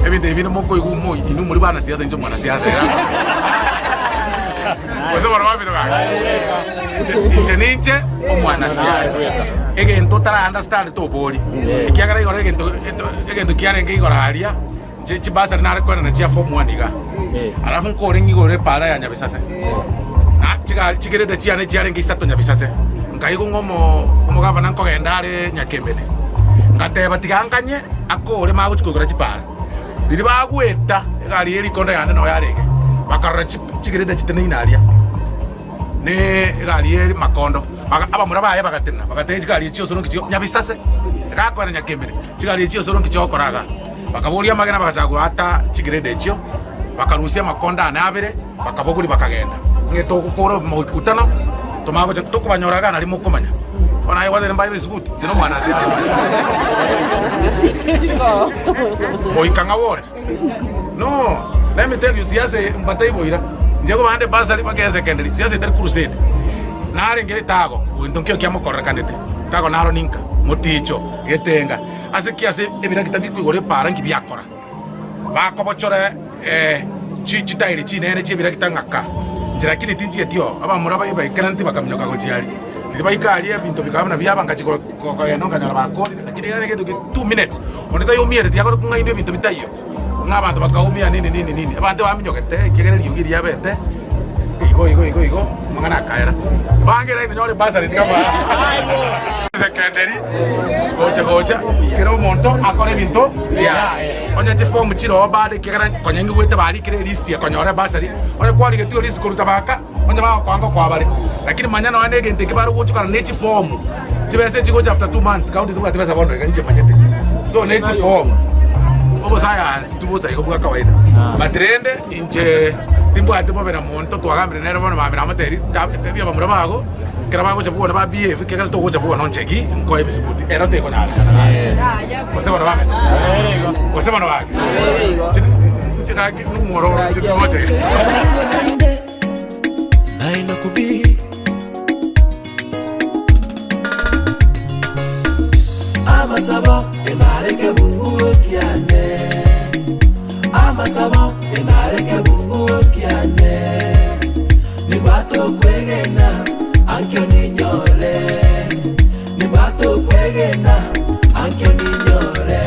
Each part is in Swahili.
ebintu ebino moko igumo inu muri bana siasa injo mwana siasa Wese bora wapi toka Ninche omwana siasa egento tara understand to boli ekiagara igora egento kiare ngigora haria chibasa nare kwena na chia form 1 iga alafu nkore ngigore para ya nyabisase na chigere chia ne chia rengi sato nyabisase nkaigo ngomo gavana nkogenda ari Nyakembene ngateba tiganganye akore maguchikogora chipara riri bagweta egari eri konda yane no yarege bakarra chigere chitene inaria ne egari eri makondo abamura baye bagatenna bagateje gari chiyo sono kicho nyabisase gakwena Nyakembene chigari chiyo sono kicho koraga bakaboria magena bakachagwa hata chigirede ekyo bakarusia makonda anabere bakaboguri bakagenda ngeto gukora mu kutano tomago tokubanyoraga nari mukomanya ona ayi wadere mbaye bisikuti tino mwana sia boikanga wore no let me tell you siase mbatai boira njego bande basali bageze secondary siase ter crusade nari ngere tago ndonkyo kyamukora kandete tago naro ninka moticho getenga asikiase ebirakita bikugore para nkibyakora bakobochore chitairi chinene chibirakita ngaka njira kini tinji etio abamura bayiba ikananti bakamnyoka gochiari libaikali ebintu bikamna byabanga chiko koyenonga nyala bakori lakini ngane getu 2 minutes oneta yomiere tiakora kungainde ebintu bitayo ngabantu bakaumia nini abantu baminyokete kigere yugiri yabete igo mangana kaera bangera ino nyore basari tikaba secondary gocha kero monto akore binto ya onye form chiro bade kigera konyengi wete bali kire list ya konyore basari onye kwali getu list kuruta baka onye ba kwanga kwabale lakini manyana wane gente kibaru gochukara neti form tibese chigocha after 2 months count tuba tibesa bondo nje manyete so neti form obo science tubusa iko buka kawaida batrende inje timbo atipo bena monto twagambire nero bono mamira amateri tabya bamura bago kera bago chabuona ba BF kera to gocha buona oncheki nko ebisibuti era te konyala wase bana bame wase bana bage chika ki numero chitumoche naina kubi amasabo emareke bungu kiane amasabo emareke bungu kiane ni bato kwegena ankyo ninyore ni bato kwegena ankyo ninyore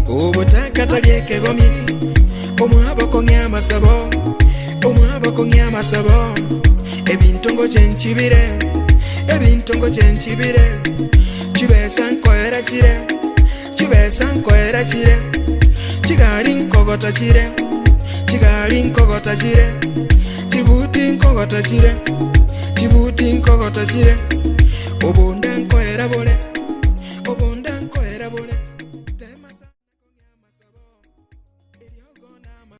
obotaka talieke gomi omwaboko ngya masabo ebintongo chenchibire chibesa nkoera chire chigari nkogota chire chibuti nkogota chire obonda nkoera bole